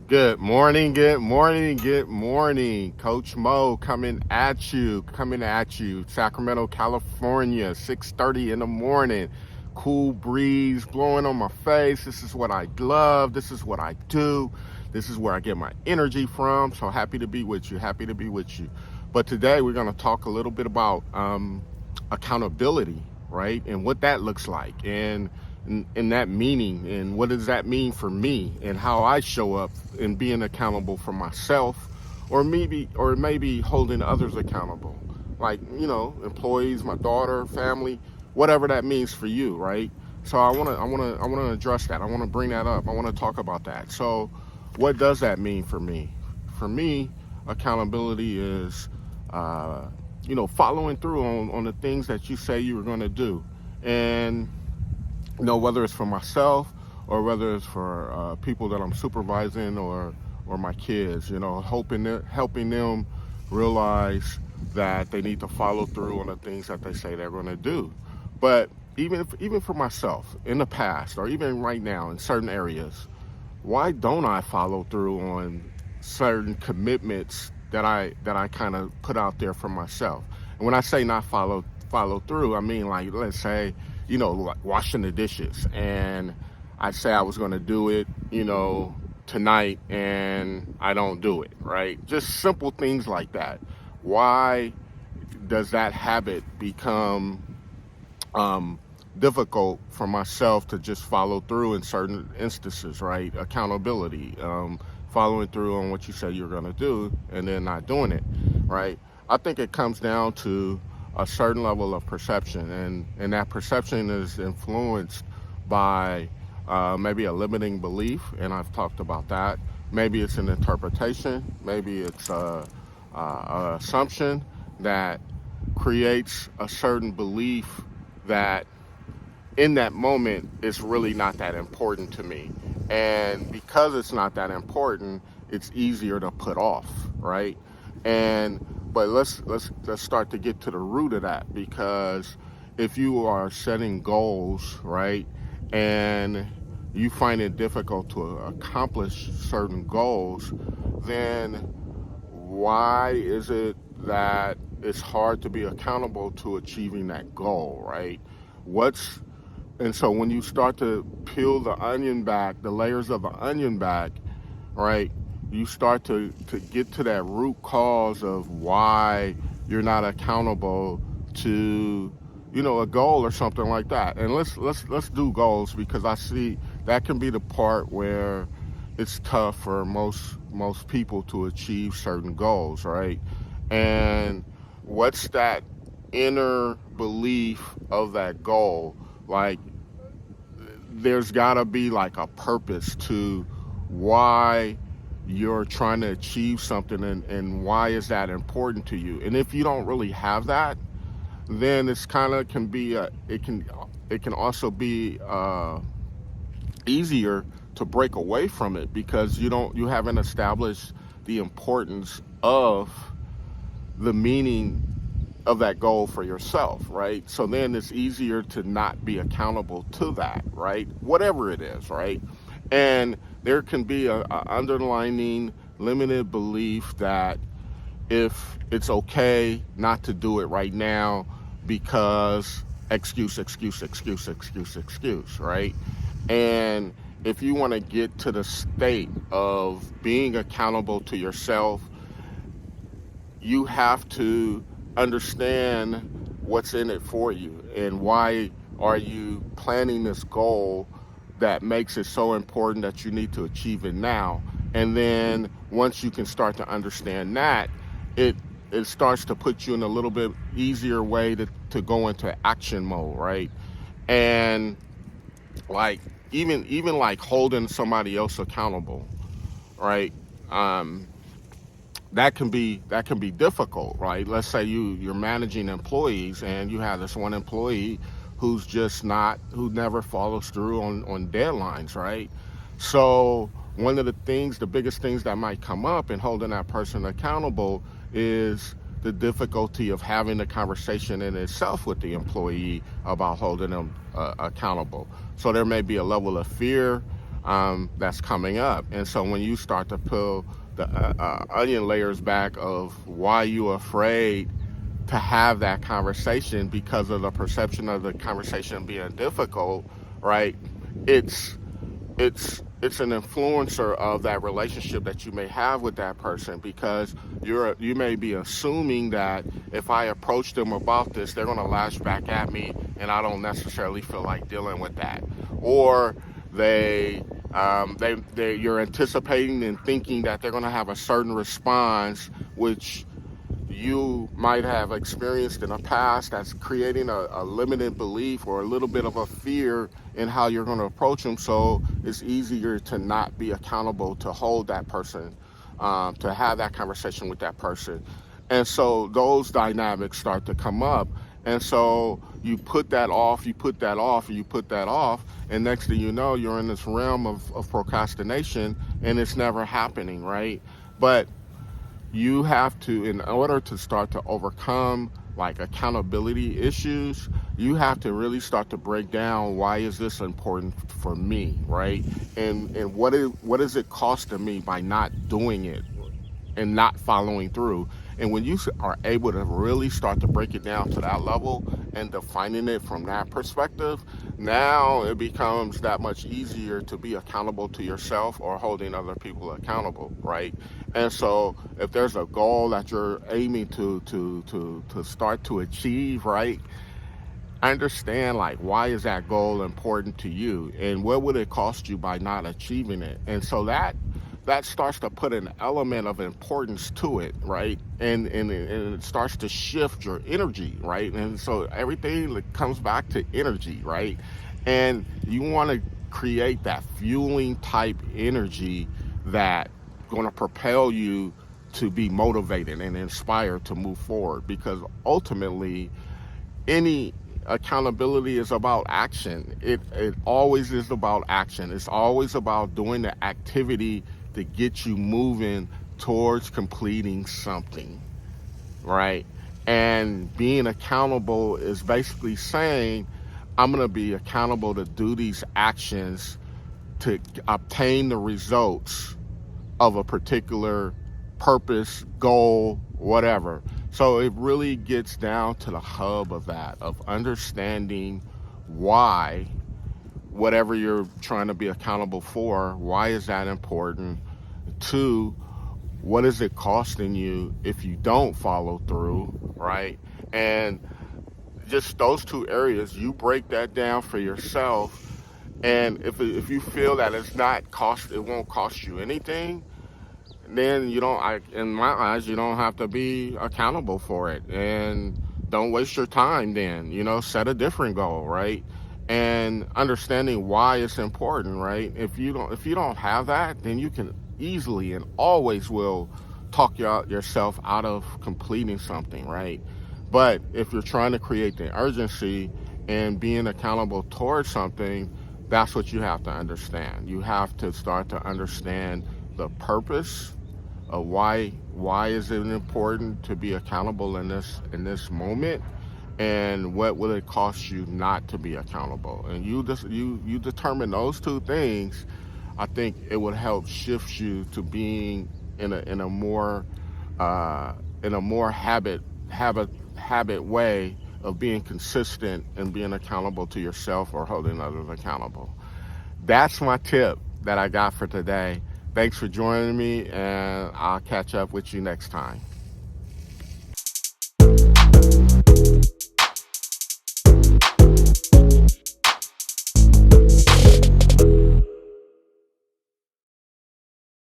Good morning, good morning, good morning. Coach Mo coming at you. Sacramento, California, 6:30 in the morning. Cool breeze blowing on my face. This is what I love. This is what I do. This is where I get my energy from. So happy to be with you. Happy to be with you. But today we're going to talk a little bit about accountability, right? And what that looks like. And that meaning, and what does that mean for me, and how I show up in being accountable for myself, or maybe holding others accountable, like employees, my daughter, family, whatever that means for you, right? So I want to address that. I want to bring that up. I want to talk about that. So what does that mean for me? For me, accountability is following through on the things that you say you were going to do. And whether it's for myself or whether it's for people that I'm supervising or my kids, helping them realize that they need to follow through on the things that they say they're going to do. But even for myself in the past or even right now in certain areas, why don't I follow through on certain commitments that I kind of put out there for myself? And when I say not follow through, I mean, like, let's say, like washing the dishes, and I say I was going to do it, tonight, and I don't do it, right? Just simple things like that. Why does that habit become difficult for myself to just follow through in certain instances, right? Accountability, following through on what you said you're going to do and then not doing it, right? I think it comes down to a certain level of perception, and that perception is influenced by maybe a limiting belief, and I've talked about that. Maybe it's an interpretation, maybe it's a assumption that creates a certain belief that in that moment it's really not that important to me. And because it's not that important, it's easier to put off, right? But let's start to get to the root of that, because if you are setting goals, right, and you find it difficult to accomplish certain goals, then why is it that it's hard to be accountable to achieving that goal, right? And so when you start to peel the onion back, the layers of the onion back, right, you start to get to that root cause of why you're not accountable to, a goal or something like that. And let's do goals, because I see that can be the part where it's tough for most people to achieve certain goals, right? And what's that inner belief of that goal? Like, there's got to be like a purpose to why you're trying to achieve something, and why is that important to you. And if you don't really have that, then it's kind of it can also be easier to break away from it, because you haven't established the importance of the meaning of that goal for yourself, right? So then it's easier to not be accountable to that, right? Whatever it is, right? And there can be a underlining limited belief that if it's okay not to do it right now because excuse, right? And if you want to get to the state of being accountable to yourself, you have to understand what's in it for you, and why are you planning this goal that makes it so important that you need to achieve it now. And then once you can start to understand that, it starts to put you in a little bit easier way to go into action mode, right? And like even like holding somebody else accountable, right? That can be difficult, right? Let's say you're managing employees, and you have this one employee who never follows through on deadlines, right? So one of the biggest things that might come up in holding that person accountable is the difficulty of having the conversation in itself with the employee about holding them accountable. So there may be a level of fear that's coming up. And so when you start to peel the onion layers back of why you're afraid to have that conversation because of the perception of the conversation being difficult, right? It's it's an influencer of that relationship that you may have with that person, because you may be assuming that if I approach them about this, they're going to lash back at me, and I don't necessarily feel like dealing with that. Or you're anticipating and thinking that they're going to have a certain response, which you might have experienced in the past, that's creating a limited belief or a little bit of a fear in how you're going to approach them. So it's easier to not be accountable, to hold that person, to have that conversation with that person. And so those dynamics start to come up. And so you put that off, you put that off, and you put that off. And next thing you know, you're in this realm of procrastination, and it's never happening, right? But you have to, in order to start to overcome like accountability issues, you have to really start to break down, why is this important for me, right? And what is it costing me by not doing it and not following through? And when you are able to really start to break it down to that level and defining it from that perspective, now it becomes that much easier to be accountable to yourself or holding other people accountable, right? And so if there's a goal that you're aiming to start to achieve, right? Understand, like, why is that goal important to you, and what would it cost you by not achieving it? And so that starts to put an element of importance to it, right? And it starts to shift your energy, right? And so everything comes back to energy, right? And you want to create that fueling type energy that going to propel you to be motivated and inspired to move forward, because ultimately any accountability is about action. It always is about action. It's always about doing the activity to get you moving towards completing something, right? And being accountable is basically saying, I'm going to be accountable to do these actions to obtain the results of a particular purpose, goal, whatever. So it really gets down to the hub of that, of understanding why whatever you're trying to be accountable for, why is that important? Two, what is it costing you if you don't follow through, right? And just those two areas, you break that down for yourself. And if you feel that it won't cost you anything, then in my eyes, you don't have to be accountable for it, and don't waste your time. Then, set a different goal, right? And understanding why it's important, right? If you don't have that, then you can easily and always will talk yourself out of completing something, right? But if you're trying to create the urgency and being accountable towards something, that's what you have to understand. You have to start to understand the purpose of why is it important to be accountable in this moment, and what will it cost you not to be accountable. And you determine those two things. I think it would help shift you to being in a more habit way of being consistent and being accountable to yourself or holding others accountable. That's my tip that I got for today. Thanks for joining me, and I'll catch up with you next time.